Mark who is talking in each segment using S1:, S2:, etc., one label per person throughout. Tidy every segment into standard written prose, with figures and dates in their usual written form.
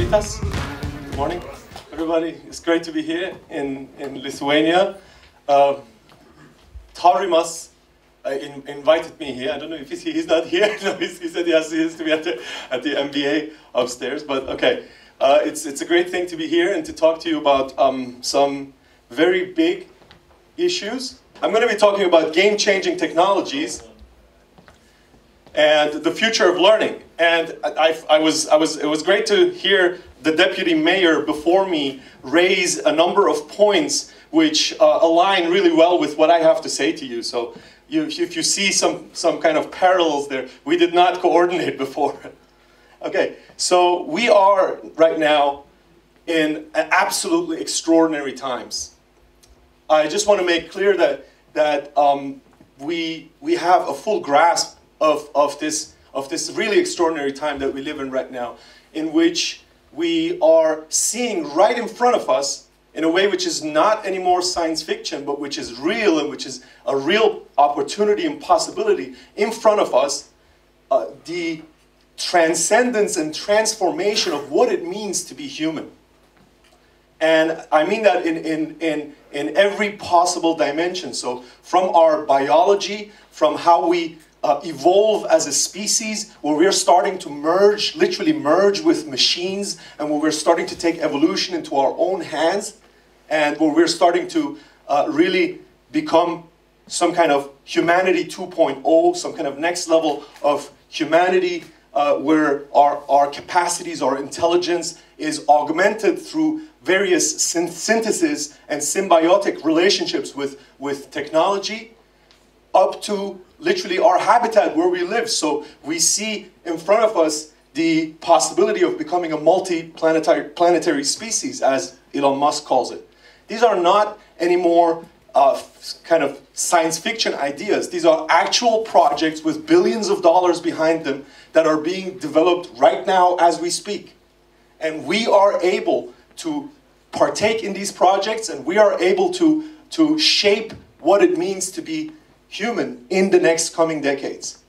S1: Rytas. Good morning, everybody. It's great to be here in Lithuania. Taurimas invited me here. I don't know if he's not here. No, he said he has to be at the MBA upstairs. But okay, it's a great thing to be here and to talk to you about some very big issues. I'm going to be talking about game-changing technologies and the future of learning. And it was great to hear the deputy mayor before me raise a number of points which align really well with what I have to say to you. So if you see some kind of parallels there, we did not coordinate before. Okay, so we are right now in absolutely extraordinary times. I just want to make clear that we have a full grasp of this really extraordinary time that we live in right now, in which we are seeing right in front of us, in a way which is not anymore science fiction, but which is real and which is a real opportunity and possibility in front of us, the transcendence and transformation of what it means to be human. And I mean that in every possible dimension. So from our biology, from how we evolve as a species, where we're starting to merge, literally merge with machines, and where we're starting to take evolution into our own hands, and where we're starting to really become some kind of humanity 2.0, some kind of next level of humanity, where our capacities, our intelligence is augmented through various synthesis and symbiotic relationships with technology, up to literally our habitat where we live. So we see in front of us the possibility of becoming a multi-planetary species, as Elon Musk calls it. These are not anymore kind of science fiction ideas. These are actual projects with billions of dollars behind them that are being developed right now as we speak. And we are able to partake in these projects, and we are able to shape what it means to be human in the next coming decades.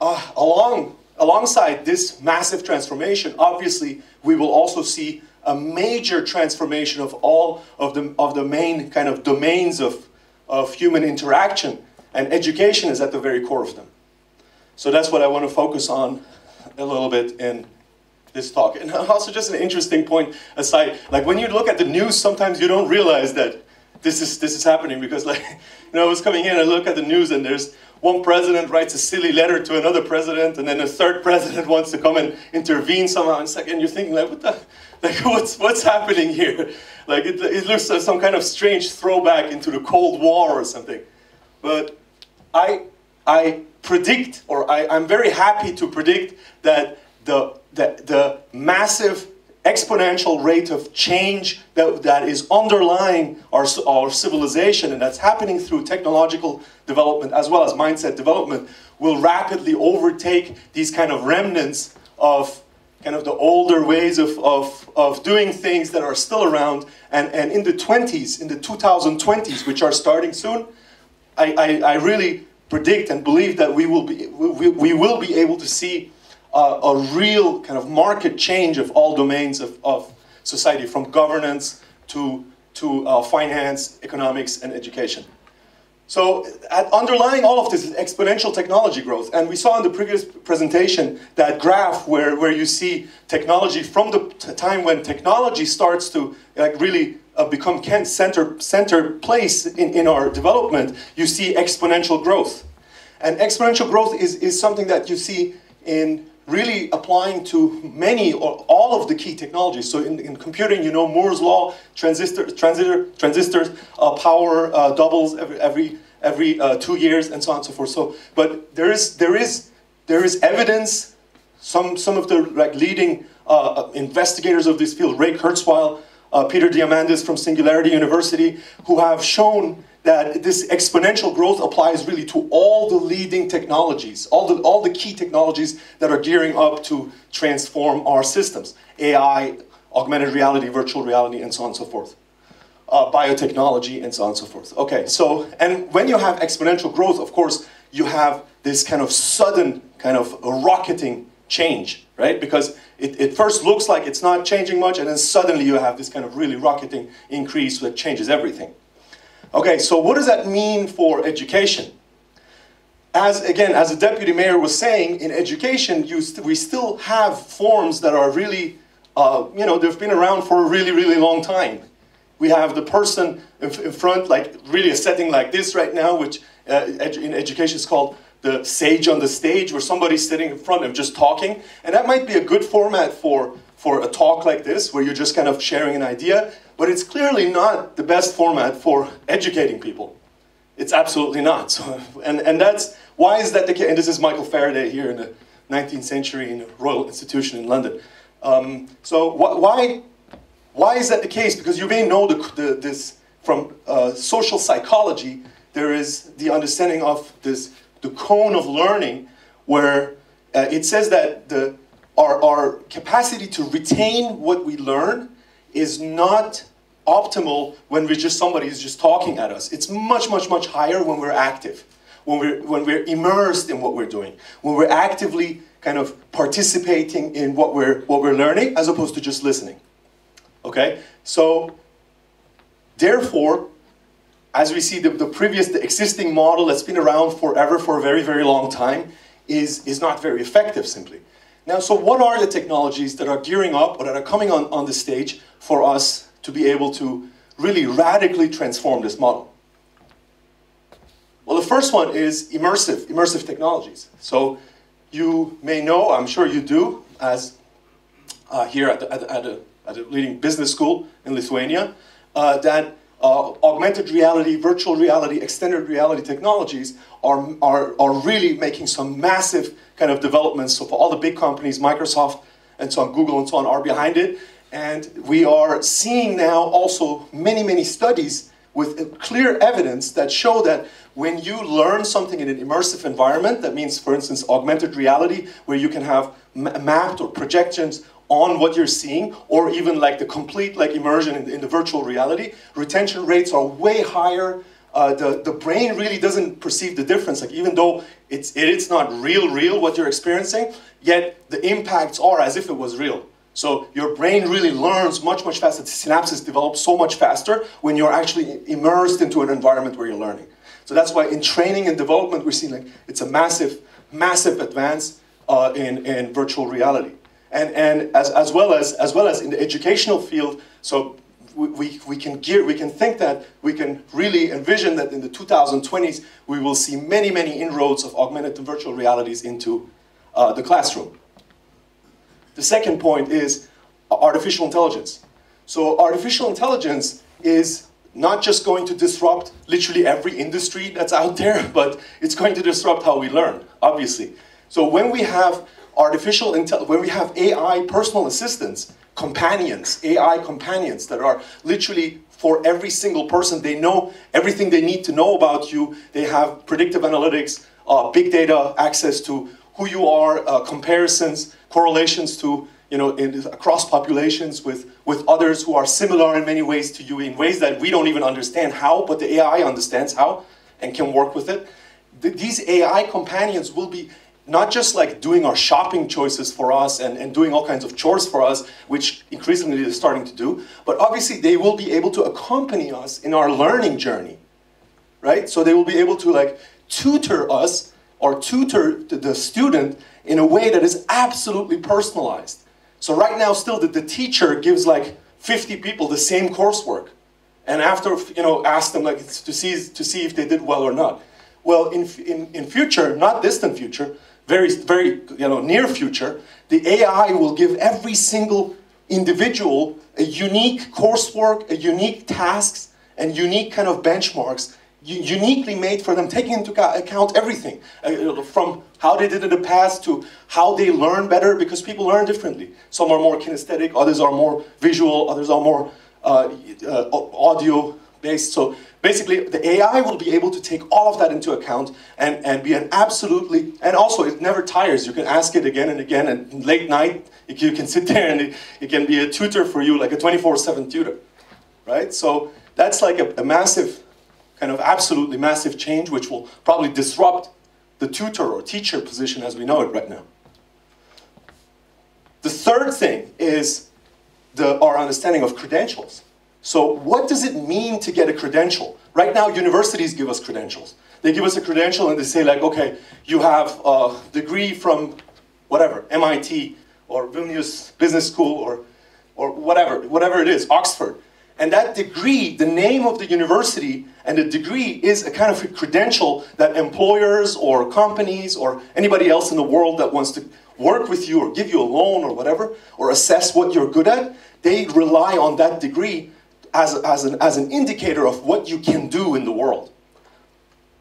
S1: Alongside this massive transformation, obviously, we will also see a major transformation of all of the main kind of domains of human interaction, and education is at the very core of them. So that's what I want to focus on a little bit in this talk. And also just an interesting point aside, like when you look at the news, sometimes you don't realize that this is happening, because like, you know, I was coming in, I look at the news and there's one president writes a silly letter to another president, and then a third president wants to come and intervene somehow, and you're thinking like, what the, like what's happening here? Like it looks like some kind of strange throwback into the Cold War or something. But I predict, or I'm very happy to predict that the massive exponential rate of change that is underlying our civilization, and that's happening through technological development as well as mindset development, will rapidly overtake these kind of remnants of kind of the older ways of doing things that are still around. And in the 2020s, which are starting soon, I really predict and believe that we will be able to see a real kind of market change of all domains of society, from governance to finance, economics, and education. So underlying all of this is exponential technology growth. And we saw in the previous presentation that graph where you see technology from the time when technology starts to really become center place in our development. You see exponential growth. And exponential growth is something that you see in really applying to many or all of the key technologies. So in computing, you know, Moore's law, transistors, power doubles every 2 years, and so on and so forth. So, but there is evidence. Some of the leading investigators of this field, Ray Kurzweil, Peter Diamandis from Singularity University, who have shown that this exponential growth applies really to all the leading technologies, all the key technologies that are gearing up to transform our systems. AI, augmented reality, virtual reality, and so on and so forth. Biotechnology, and so on and so forth. Okay, so, and when you have exponential growth, of course, you have this kind of sudden kind of rocketing change, right? Because it first looks like it's not changing much, and then suddenly you have this kind of really rocketing increase that changes everything. Okay, so what does that mean for education? Again, as the deputy mayor was saying, in education, we still have forms that are really, they've been around for a really, really long time. We have the person in front, like really a setting like this right now, which in education is called the sage on the stage, where somebody's sitting in front and just talking. And that might be a good format for a talk like this, where you're just kind of sharing an idea, but it's clearly not the best format for educating people. It's absolutely not. So, and that's, why is that the case? And this is Michael Faraday here in the 19th century in the Royal Institution in London. So why is that the case? Because you may know this from social psychology. There is the understanding of the cone of learning, where it says that our capacity to retain what we learn is not optimal when somebody is just talking at us. It's much, much, much higher when we're active, when we're immersed in what we're doing, when we're actively kind of participating in what we're learning, as opposed to just listening. Okay, so therefore, as we see, the existing model that's been around forever, for a very, very long time, is not very effective, simply. Now, so what are the technologies that are gearing up, or that are coming on the stage for us to be able to really radically transform this model? Well, the first one is immersive technologies. So you may know, I'm sure you do, as here at a leading business school in Lithuania, that augmented reality, virtual reality, extended reality technologies are really making some massive kind of developments. So for all the big companies, Microsoft and so on, Google and so on, are behind it. And we are seeing now also many, many studies with clear evidence that show that when you learn something in an immersive environment, that means, for instance, augmented reality, where you can have mapped or projections on what you're seeing, or even like the complete immersion in the virtual reality, retention rates are way higher. The brain really doesn't perceive the difference. Like, even though it's not real what you're experiencing, yet the impacts are as if it was real. So your brain really learns much, much faster. The synapses develop so much faster when you're actually immersed into an environment where you're learning. So that's why in training and development, we're seeing it's a massive, massive advance in virtual reality. And as well as in the educational field, so we can think that we can really envision that in the 2020s we will see many, many inroads of augmented and virtual realities into the classroom. The second point is artificial intelligence. So artificial intelligence is not just going to disrupt literally every industry that's out there, but it's going to disrupt how we learn, obviously. So when we have when we have AI personal assistants, AI companions that are literally for every single person, they know everything they need to know about you. They have predictive analytics, big data access to who you are, comparisons, correlations to, across populations with others who are similar in many ways to you, in ways that we don't even understand how, but the AI understands how and can work with it. These AI companions will be not just like doing our shopping choices for us and doing all kinds of chores for us, which increasingly they're starting to do, but obviously they will be able to accompany us in our learning journey, right? So they will be able to tutor us or tutor the student in a way that is absolutely personalized. So right now still the teacher gives 50 people the same coursework, and after ask them to see if they did well or not. Well, in future, not distant future, very near future, the AI will give every single individual a unique coursework, a unique tasks, and unique kind of benchmarks, uniquely made for them, taking into account everything, from how they did in the past to how they learn better, because people learn differently. Some are more kinesthetic, others are more visual, others are more audio based. So basically, the AI will be able to take all of that into account and be an absolutely, and also it never tires. You can ask it again and again, and late night, you can sit there and it can be a tutor for you, like a 24/7 tutor, right? So that's like a massive, kind of absolutely massive change, which will probably disrupt the tutor or teacher position as we know it right now. The third thing is our understanding of credentials. So what does it mean to get a credential? Right now, universities give us credentials. They give us a credential and they say like, okay, you have a degree from whatever, MIT or Vilnius Business School or whatever it is, Oxford. And that degree, the name of the university and the degree is a kind of a credential that employers or companies or anybody else in the world that wants to work with you or give you a loan or whatever, or assess what you're good at, they rely on that degree as an indicator of what you can do in the world.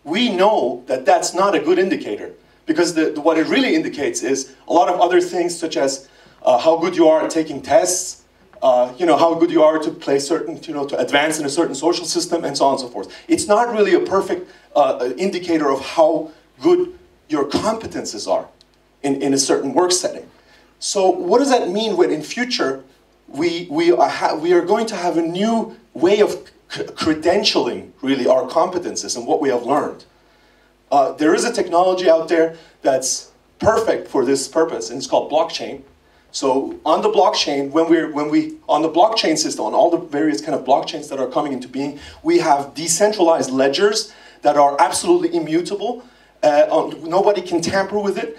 S1: We know that that's not a good indicator, because what it really indicates is a lot of other things, such as how good you are at taking tests, how good you are to play certain, to advance in a certain social system, and so on and so forth. It's not really a perfect indicator of how good your competences are in a certain work setting. So what does that mean when in future we are going to have a new way of credentialing really our competences and what we have learned? There is a technology out there that's perfect for this purpose, and it's called blockchain. So on the blockchain, on the blockchain system, on all the various kind of blockchains that are coming into being, we have decentralized ledgers that are absolutely immutable. Nobody can tamper with it.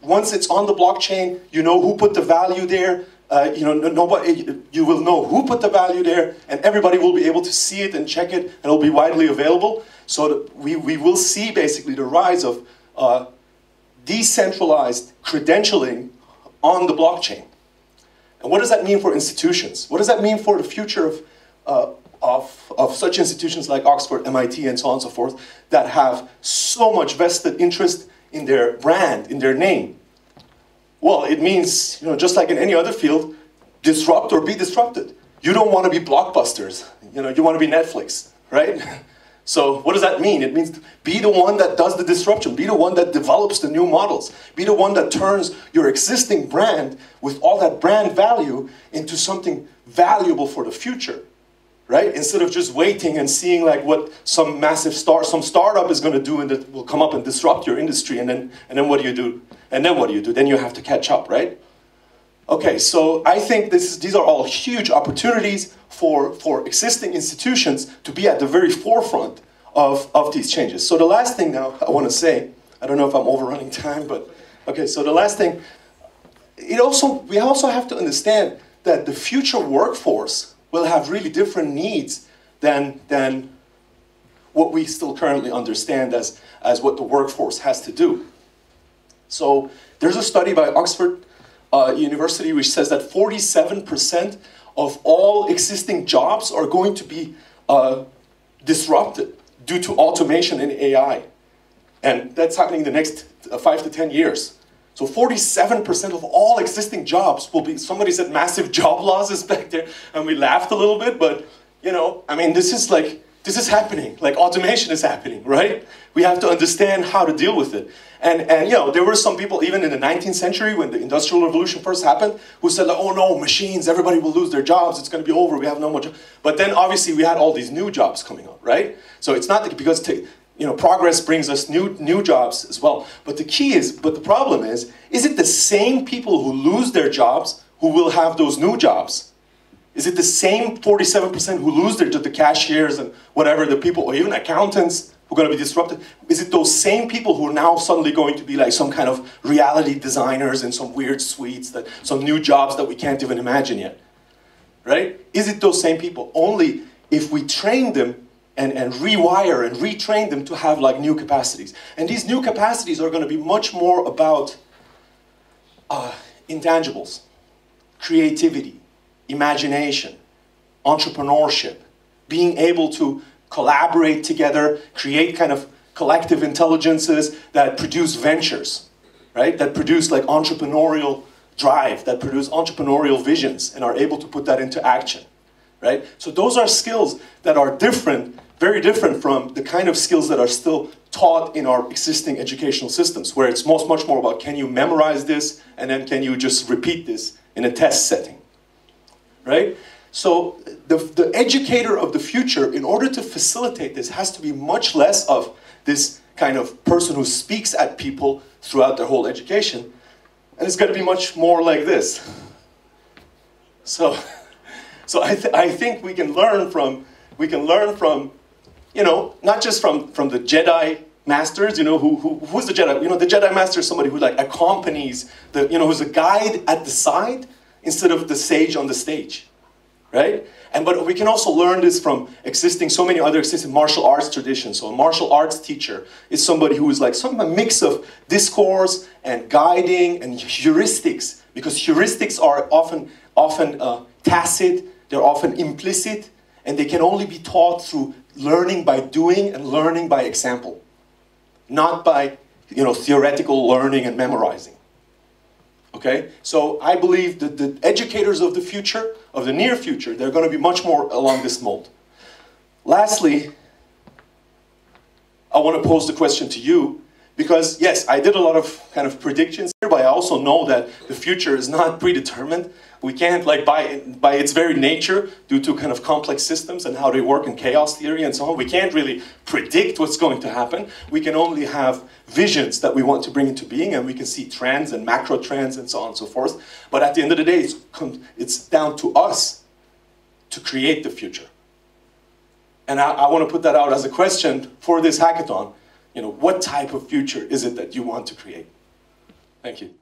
S1: Once it's on the blockchain, you know who put the value there. You will know who put the value there, and everybody will be able to see it and check it, and it'll be widely available. So we will see basically the rise of decentralized credentialing on the blockchain. And what does that mean for institutions? What does that mean for the future of such institutions like Oxford, MIT, and so on and so forth, that have so much vested interest in their brand, in their name? Well, it means, just like in any other field, disrupt or be disrupted. You don't want to be Blockbusters. You want to be Netflix, right? So what does that mean? It means be the one that does the disruption. Be the one that develops the new models. Be the one that turns your existing brand with all that brand value into something valuable for the future, right? Instead of just waiting and seeing like what some massive some startup is going to do and that will come up and disrupt your industry, and then what do you do? And then what do you do? Then you have to catch up, right? Okay, so I think these are all huge opportunities for existing institutions to be at the very forefront of these changes. So the last thing now I want to say, I don't know if I'm overrunning time, but okay, so the last thing, we also have to understand that the future workforce will have really different needs than what we still currently understand as what the workforce has to do. So there's a study by Oxford University which says that 47% of all existing jobs are going to be disrupted due to automation and AI. And that's happening in the next 5 to 10 years. So 47% of all existing jobs will be, somebody said massive job losses back there, and we laughed a little bit, but this is happening, like automation is happening, right? We have to understand how to deal with it. And there were some people, even in the 19th century, when the Industrial Revolution first happened, who said, like, oh no, machines, everybody will lose their jobs, it's going to be over, we have no more jobs. But then obviously we had all these new jobs coming up, right? So it's not that because progress brings us new jobs as well. But the problem is it the same people who lose their jobs who will have those new jobs? Is it the same 47% who lose the cashiers and whatever, the people, or even accountants who are going to be disrupted? Is it those same people who are now suddenly going to be like some kind of reality designers in some weird suites, some new jobs that we can't even imagine yet? Right? Is it those same people? Only if we train them and rewire and retrain them to have like new capacities. And these new capacities are going to be much more about intangibles, creativity, imagination, entrepreneurship, being able to collaborate together, create kind of collective intelligences that produce ventures, right? That produce like entrepreneurial drive, that produce entrepreneurial visions and are able to put that into action, right? So those are skills that are different, very different from the kind of skills that are still taught in our existing educational systems, where it's much more about, can you memorize this and then can you just repeat this in a test setting, right? So the educator of the future, in order to facilitate this, has to be much less of this kind of person who speaks at people throughout their whole education, and it's going to be much more like this. So I think we can learn from, you know, not just from the Jedi masters, you know, who's the Jedi? You know, the Jedi master is somebody who like accompanies, you know, who's a guide at the side instead of the sage on the stage, right? But we can also learn this from so many other existing martial arts traditions. So a martial arts teacher is somebody who is like a mix of discourse and guiding and heuristics, because heuristics are often tacit, they're often implicit, and they can only be taught through learning by doing and learning by example, not by, you know, theoretical learning and memorizing. Okay, so I believe that the educators of the future, of the near future, they're going to be much more along this mold. Lastly, I want to pose the question to you, because yes, I did a lot of kind of predictions here, but I also know that the future is not predetermined. We can't, like, by its very nature, due to kind of complex systems and how they work in chaos theory and so on, we can't really predict what's going to happen. We can only have visions that we want to bring into being, and we can see trends and macro trends and so on and so forth. But at the end of the day, it's down to us to create the future. And I want to put that out as a question for this hackathon. You know, what type of future is it that you want to create? Thank you.